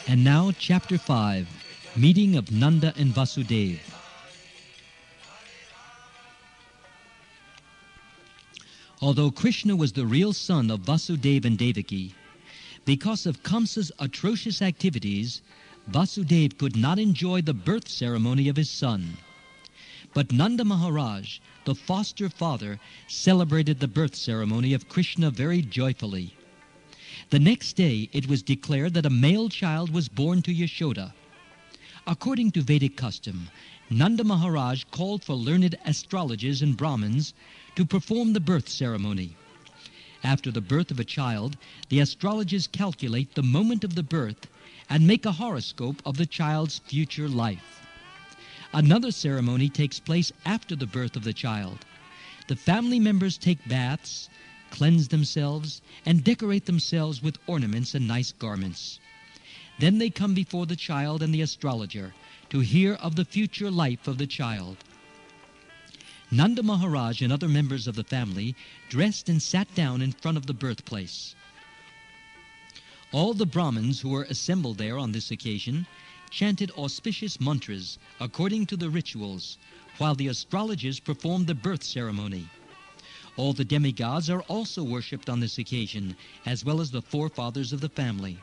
And now, Chapter 5, Meeting of Nanda and Vasudeva. Although Krishna was the real son of Vasudeva and Devaki, because of Kamsa's atrocious activities, Vasudeva could not enjoy the birth ceremony of his son. But Nanda Maharaj, the foster father, celebrated the birth ceremony of Krishna very joyfully. The next day it was declared that a male child was born to Yashoda. According to Vedic custom, Nanda Maharaj called for learned astrologers and Brahmins to perform the birth ceremony. After the birth of a child, the astrologers calculate the moment of the birth and make a horoscope of the child's future life. Another ceremony takes place after the birth of the child. The family members take baths, cleanse themselves, and decorate themselves with ornaments and nice garments. Then they come before the child and the astrologer to hear of the future life of the child. Nanda Maharaj and other members of the family dressed and sat down in front of the birthplace. All the Brahmins who were assembled there on this occasion chanted auspicious mantras according to the rituals, while the astrologers performed the birth ceremony. All the demigods are also worshipped on this occasion, as well as the forefathers of the family.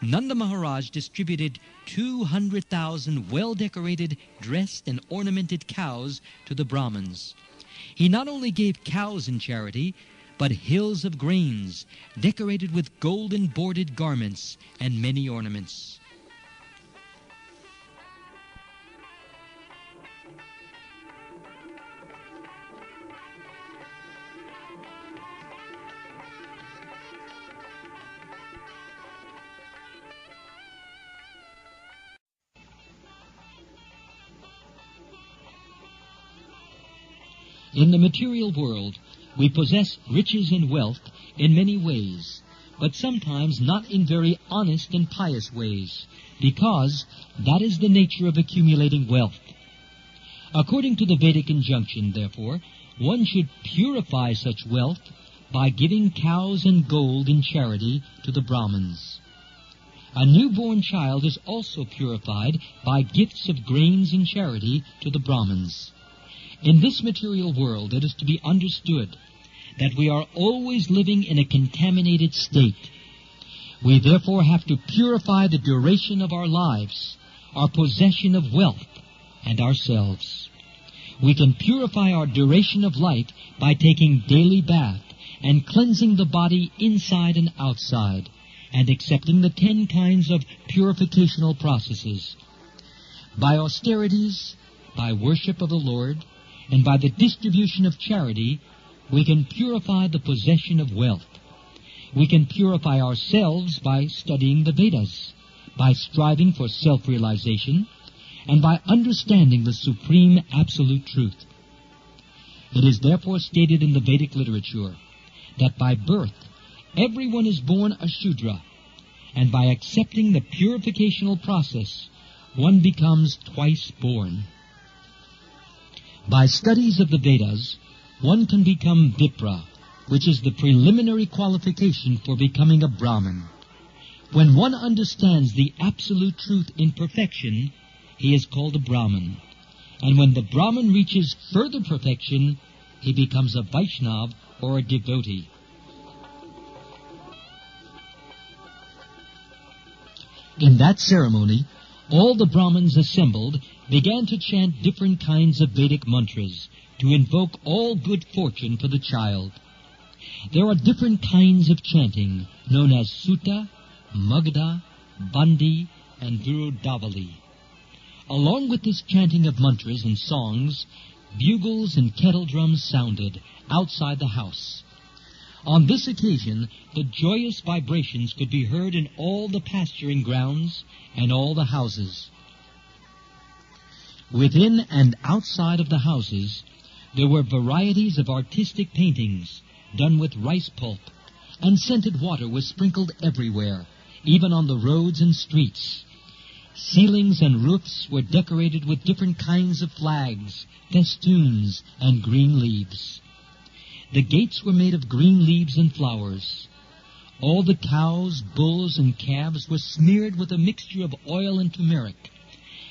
Nanda Maharaj distributed 200,000 well-decorated, dressed and ornamented cows to the Brahmins. He not only gave cows in charity, but hills of grains, decorated with golden bordered garments and many ornaments. In the material world, we possess riches and wealth in many ways, but sometimes not in very honest and pious ways, because that is the nature of accumulating wealth. According to the Vedic injunction, therefore, one should purify such wealth by giving cows and gold in charity to the Brahmins. A newborn child is also purified by gifts of grains in charity to the Brahmins. In this material world, it is to be understood that we are always living in a contaminated state. We therefore have to purify the duration of our lives, our possession of wealth, and ourselves. We can purify our duration of life by taking daily bath and cleansing the body inside and outside, and accepting the 10 kinds of purificational processes. By austerities, by worship of the Lord, and by the distribution of charity, we can purify the possession of wealth. We can purify ourselves by studying the Vedas, by striving for self-realization, and by understanding the supreme absolute truth. It is therefore stated in the Vedic literature that by birth everyone is born a Shudra, and by accepting the purificational process one becomes twice born. By studies of the Vedas, one can become Vipra, which is the preliminary qualification for becoming a Brahmin. When one understands the absolute truth in perfection, he is called a Brahmin. And when the Brahmin reaches further perfection, he becomes a Vaishnava or a devotee. In that ceremony, all the Brahmins assembled began to chant different kinds of Vedic mantras to invoke all good fortune for the child. There are different kinds of chanting known as Sutta, Magda, Bandi, and Virudavali. Along with this chanting of mantras and songs, bugles and kettle drums sounded outside the house. On this occasion, the joyous vibrations could be heard in all the pasturing grounds and all the houses. Within and outside of the houses, there were varieties of artistic paintings done with rice pulp, and scented water was sprinkled everywhere, even on the roads and streets. Ceilings and roofs were decorated with different kinds of flags, festoons, and green leaves. The gates were made of green leaves and flowers. All the cows, bulls, and calves were smeared with a mixture of oil and turmeric,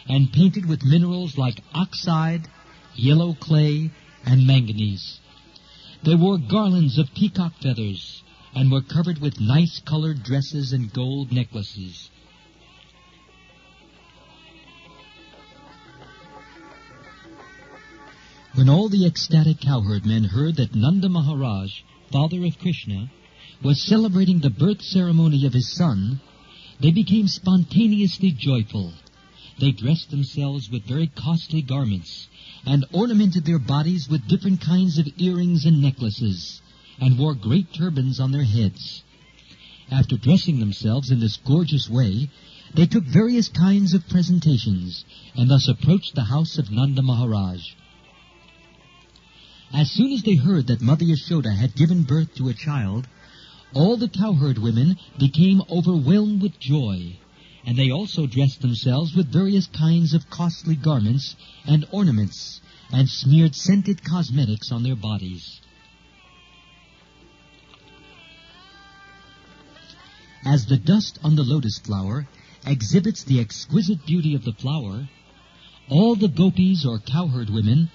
and painted with minerals like oxide, yellow clay, and manganese. They wore garlands of peacock feathers, and were covered with nice colored dresses and gold necklaces. When all the ecstatic cowherd men heard that Nanda Maharaj, father of Krishna, was celebrating the birth ceremony of his son, they became spontaneously joyful. They dressed themselves with very costly garments, and ornamented their bodies with different kinds of earrings and necklaces, and wore great turbans on their heads. After dressing themselves in this gorgeous way, they took various kinds of presentations, and thus approached the house of Nanda Maharaj. As soon as they heard that Mother Yashoda had given birth to a child, all the cowherd women became overwhelmed with joy, and they also dressed themselves with various kinds of costly garments and ornaments, and smeared scented cosmetics on their bodies. As the dust on the lotus flower exhibits the exquisite beauty of the flower, all the gopis or cowherd women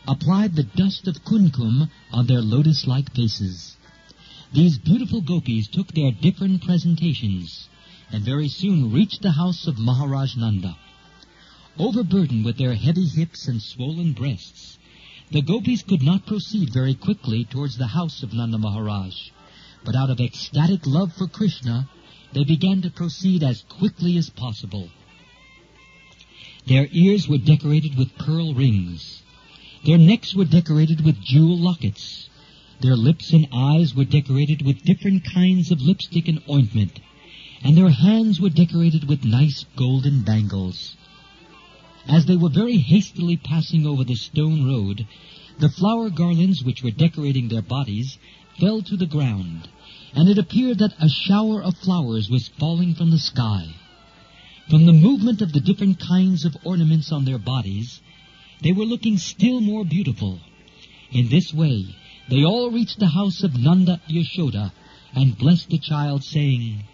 applied the dust of kumkum on their lotus-like faces. These beautiful gopis took their different presentations, and very soon reached the house of Maharaj Nanda. Overburdened with their heavy hips and swollen breasts, the gopis could not proceed very quickly towards the house of Nanda Maharaj, but out of ecstatic love for Krishna, they began to proceed as quickly as possible. Their ears were decorated with pearl rings. Their necks were decorated with jewel lockets. Their lips and eyes were decorated with different kinds of lipstick and ointment, and their hands were decorated with nice golden bangles. As they were very hastily passing over the stone road, the flower garlands which were decorating their bodies fell to the ground, and it appeared that a shower of flowers was falling from the sky. From the movement of the different kinds of ornaments on their bodies, they were looking still more beautiful. In this way, they all reached the house of Nanda Yashoda and blessed the child, saying,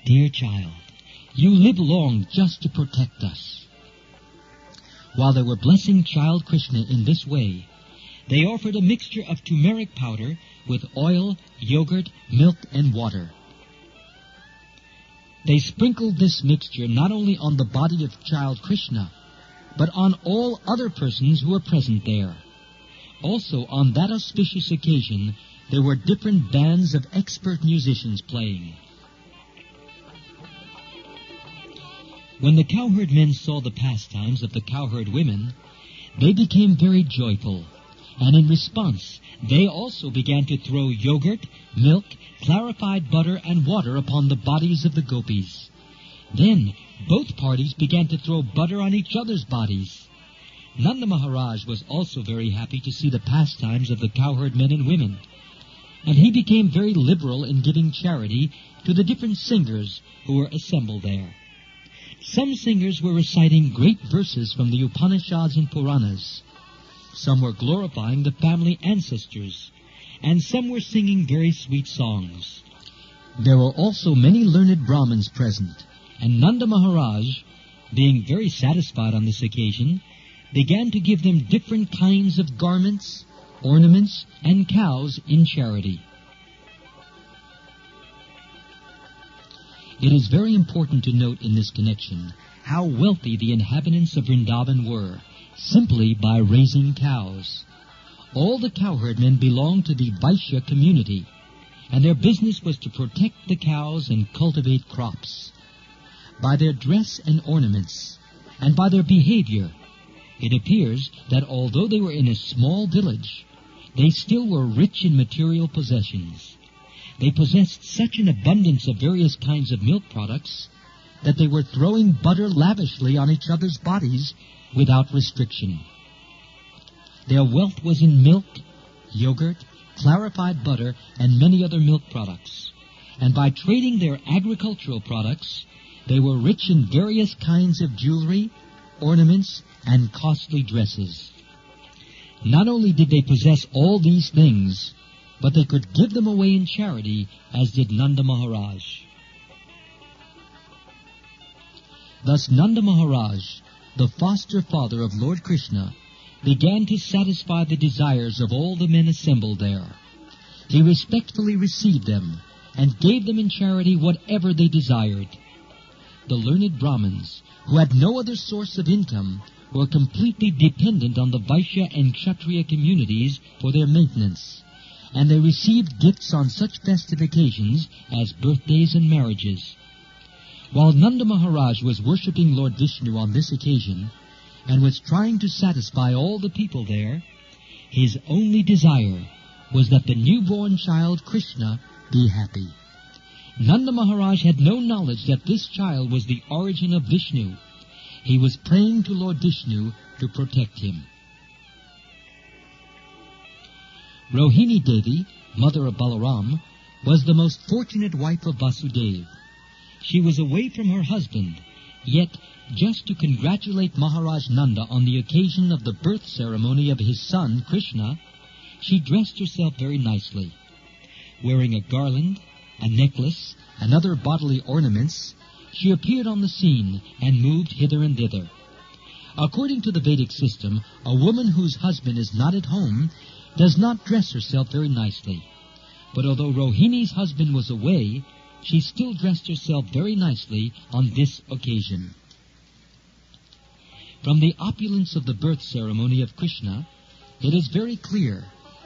"Dear child, you live long just to protect us." While they were blessing child Krishna in this way, they offered a mixture of turmeric powder with oil, yogurt, milk, and water. They sprinkled this mixture not only on the body of child Krishna, but on all other persons who were present there. Also, on that auspicious occasion, there were different bands of expert musicians playing. When the cowherd men saw the pastimes of the cowherd women, they became very joyful, and in response, they also began to throw yogurt, milk, clarified butter, and water upon the bodies of the gopis. Then, both parties began to throw butter on each other's bodies. Nanda Maharaj was also very happy to see the pastimes of the cowherd men and women, and he became very liberal in giving charity to the different singers who were assembled there. Some singers were reciting great verses from the Upanishads and Puranas. Some were glorifying the family ancestors, and some were singing very sweet songs. There were also many learned Brahmins present, and Nanda Maharaj, being very satisfied on this occasion, began to give them different kinds of garments, ornaments, and cows in charity. It is very important to note in this connection how wealthy the inhabitants of Vrindavan were, simply by raising cows. All the cowherd men belonged to the Vaishya community, and their business was to protect the cows and cultivate crops. By their dress and ornaments, and by their behavior, it appears that although they were in a small village, they still were rich in material possessions. They possessed such an abundance of various kinds of milk products that they were throwing butter lavishly on each other's bodies without restriction. Their wealth was in milk, yogurt, clarified butter, and many other milk products. And by trading their agricultural products, they were rich in various kinds of jewelry, ornaments, and costly dresses. Not only did they possess all these things, but they could give them away in charity, as did Nanda Maharaj. Thus Nanda Maharaj, the foster father of Lord Krishna, began to satisfy the desires of all the men assembled there. He respectfully received them and gave them in charity whatever they desired. The learned Brahmins, who had no other source of income, were completely dependent on the Vaishya and Kshatriya communities for their maintenance, and they received gifts on such festive occasions as birthdays and marriages. While Nanda Maharaj was worshipping Lord Vishnu on this occasion, and was trying to satisfy all the people there, his only desire was that the newborn child Krishna be happy. Nanda Maharaj had no knowledge that this child was the origin of Vishnu. He was praying to Lord Vishnu to protect him. Rohini Devi, mother of Balaram, was the most fortunate wife of Vasudeva. She was away from her husband, yet just to congratulate Maharaj Nanda on the occasion of the birth ceremony of his son, Krishna, she dressed herself very nicely. Wearing a garland, a necklace, and other bodily ornaments, she appeared on the scene and moved hither and thither. According to the Vedic system, a woman whose husband is not at home does not dress herself very nicely. But although Rohini's husband was away, she still dressed herself very nicely on this occasion. From the opulence of the birth ceremony of Krishna, it is very clear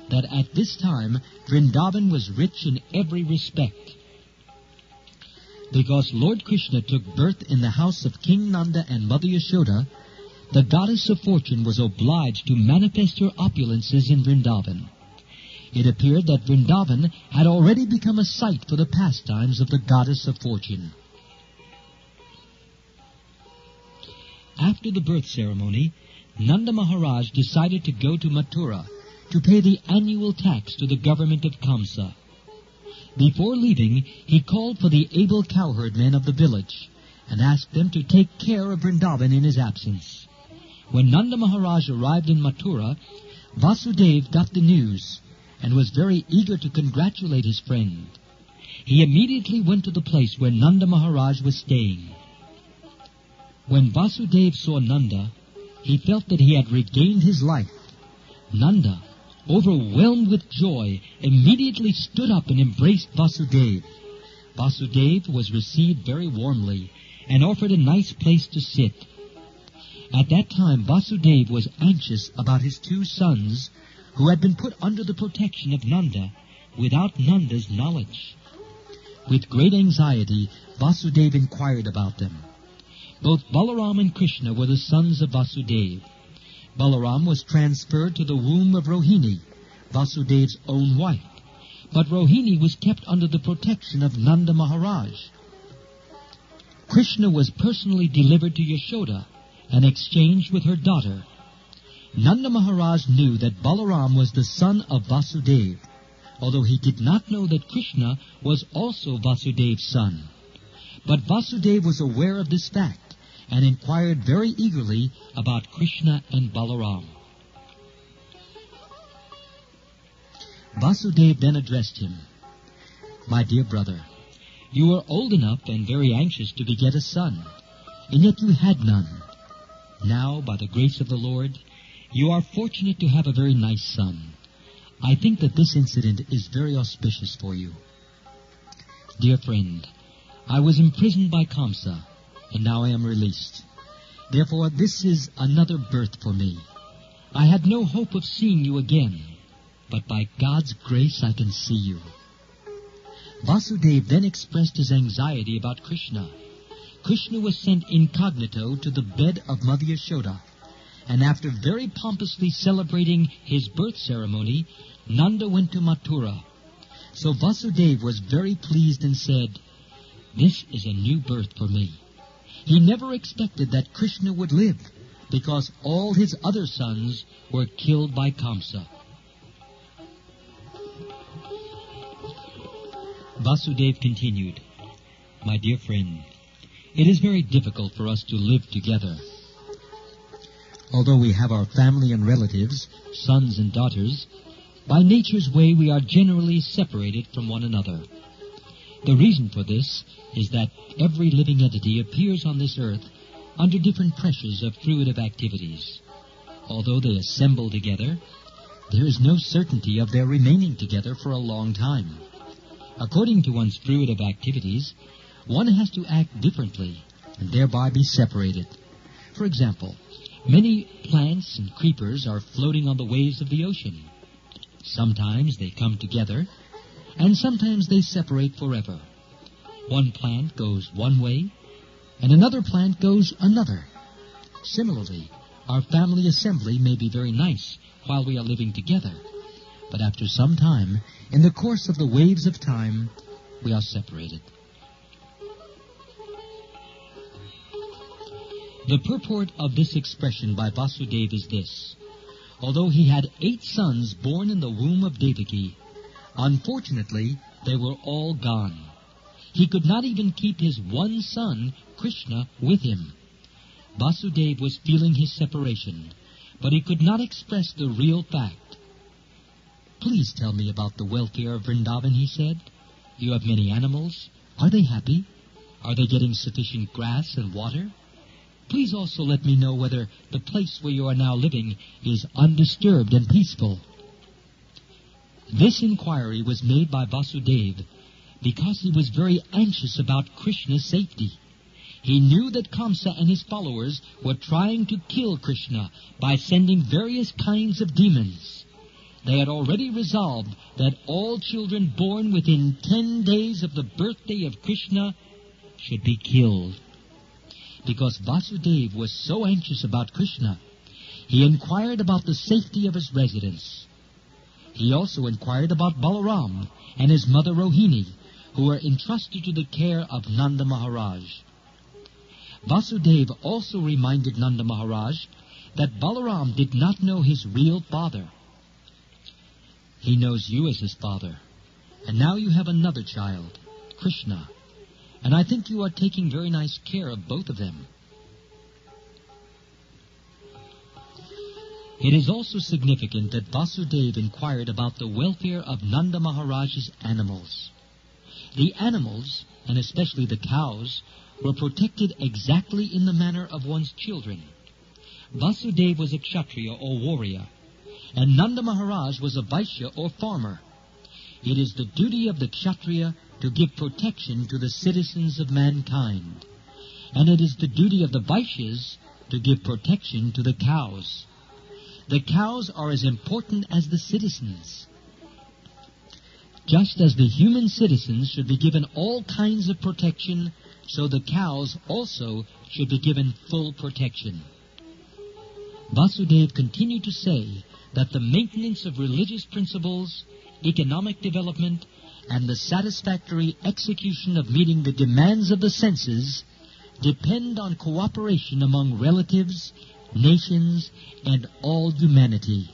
that at this time Vrindavan was rich in every respect. Because Lord Krishna took birth in the house of King Nanda and Mother Yashoda, the goddess of fortune was obliged to manifest her opulences in Vrindavan. It appeared that Vrindavan had already become a site for the pastimes of the goddess of fortune. After the birth ceremony, Nanda Maharaj decided to go to Mathura to pay the annual tax to the government of Kamsa. Before leaving, he called for the able cowherd men of the village and asked them to take care of Vrindavan in his absence. When Nanda Maharaj arrived in Mathura, Vasudeva got the news and was very eager to congratulate his friend. He immediately went to the place where Nanda Maharaj was staying. When Vasudeva saw Nanda, he felt that he had regained his life. Nanda, overwhelmed with joy, immediately stood up and embraced Vasudeva. Vasudeva was received very warmly and offered a nice place to sit. At that time, Vasudeva was anxious about his two sons, who had been put under the protection of Nanda without Nanda's knowledge. With great anxiety, Vasudeva inquired about them. Both Balaram and Krishna were the sons of Vasudeva. Balaram was transferred to the womb of Rohini, Vasudeva's own wife, but Rohini was kept under the protection of Nanda Maharaj. Krishna was personally delivered to Yashoda and exchanged with her daughter. Nanda Maharaj knew that Balaram was the son of Vasudeva, although he did not know that Krishna was also Vasudeva's son. But Vasudeva was aware of this fact and inquired very eagerly about Krishna and Balaram. Vasudeva then addressed him, "My dear brother, you are old enough and very anxious to beget a son, and yet you had none. Now, by the grace of the Lord, you are fortunate to have a very nice son. I think that this incident is very auspicious for you. Dear friend, I was imprisoned by Kamsa, and now I am released. Therefore, this is another birth for me. I had no hope of seeing you again, but by God's grace I can see you." Vasudeva then expressed his anxiety about Krishna. Krishna was sent incognito to the bed of Mother Yashoda, and after very pompously celebrating his birth ceremony, Nanda went to Mathura. So Vasudeva was very pleased and said, "This is a new birth for me." He never expected that Krishna would live, because all his other sons were killed by Kamsa. Vasudeva continued, "My dear friend, it is very difficult for us to live together. Although we have our family and relatives, sons and daughters, By nature's way, we are generally separated from one another. The reason for this is that every living entity appears on this earth under different pressures of fruitive activities. Although they assemble together, there is no certainty of their remaining together for a long time. According to one's fruitive activities, one has to act differently and thereby be separated. For example, many plants and creepers are floating on the waves of the ocean. Sometimes they come together, and sometimes they separate forever. One plant goes one way, and another plant goes another. Similarly, our family assembly may be very nice while we are living together, but after some time, in the course of the waves of time, we are separated. The purport of this expression by Vasudeva is this: although he had 8 sons born in the womb of Devaki, unfortunately, they were all gone. He could not even keep his one son, Krishna, with him. Vasudeva was feeling his separation, but he could not express the real fact. "Please tell me about the welfare of Vrindavan," he said. "You have many animals. Are they happy? Are they getting sufficient grass and water? Please also let me know whether the place where you are now living is undisturbed and peaceful." This inquiry was made by Vasudeva because he was very anxious about Krishna's safety. He knew that Kamsa and his followers were trying to kill Krishna by sending various kinds of demons. They had already resolved that all children born within 10 days of the birthday of Krishna should be killed. Because Vasudeva was so anxious about Krishna, he inquired about the safety of his residence. He also inquired about Balaram and his mother Rohini, who were entrusted to the care of Nanda Maharaj. Vasudeva also reminded Nanda Maharaj that Balaram did not know his real father. "He knows you as his father, and now you have another child, Krishna, and I think you are taking very nice care of both of them." It is also significant that Vasudeva inquired about the welfare of Nanda Maharaj's animals. The animals, and especially the cows, were protected exactly in the manner of one's children. Vasudeva was a Kshatriya or warrior, and Nanda Maharaj was a Vaishya or farmer. It is the duty of the Kshatriya to give protection to the citizens of mankind, and it is the duty of the Vaishyas to give protection to the cows. The cows are as important as the citizens. Just as the human citizens should be given all kinds of protection, so the cows also should be given full protection. Vasudeva continued to say that the maintenance of religious principles, economic development, and the satisfactory execution of meeting the demands of the senses depend on cooperation among relatives, nations, and all humanity.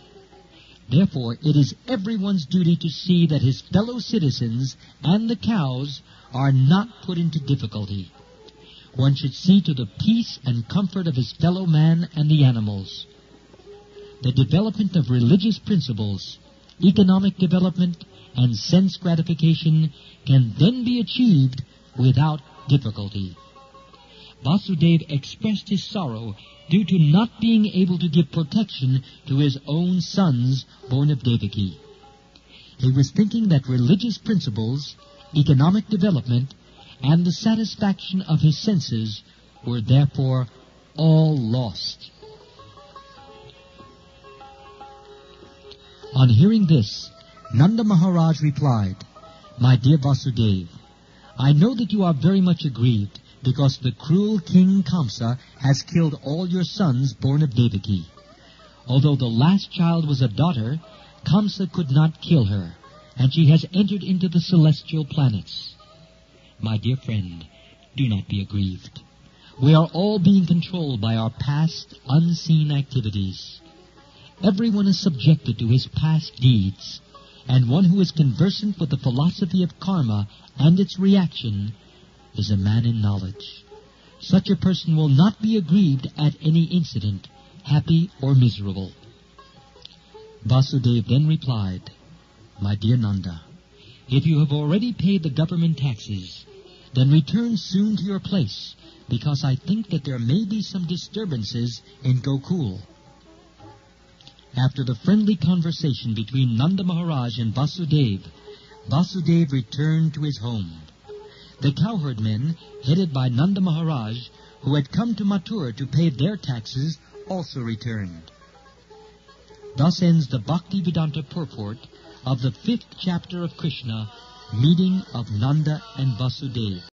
Therefore, it is everyone's duty to see that his fellow citizens and the cows are not put into difficulty. One should see to the peace and comfort of his fellow man and the animals. The development of religious principles, economic development, and sense gratification can then be achieved without difficulty. Vasudeva expressed his sorrow due to not being able to give protection to his own sons born of Devaki. He was thinking that religious principles, economic development, and the satisfaction of his senses were therefore all lost. On hearing this, Nanda Maharaj replied, "My dear Vasudeva, I know that you are very much aggrieved because the cruel king Kamsa has killed all your sons born of Devaki. Although the last child was a daughter, Kamsa could not kill her, and she has entered into the celestial planets. My dear friend, do not be aggrieved. We are all being controlled by our past, unseen activities. Everyone is subjected to his past deeds, and one who is conversant with the philosophy of karma and its reaction is a man in knowledge. Such a person will not be aggrieved at any incident, happy or miserable." Vasudeva then replied, My dear Nanda, if you have already paid the government taxes, then return soon to your place, because I think that there may be some disturbances in Gokul. After the friendly conversation between Nanda Maharaj and Vasudeva, Vasudeva returned to his home. The cowherd men, headed by Nanda Maharaj, who had come to Mathura to pay their taxes, also returned. Thus ends the Bhaktivedanta purport of the 5th chapter of Krishna, Meeting of Nanda and Vasudeva.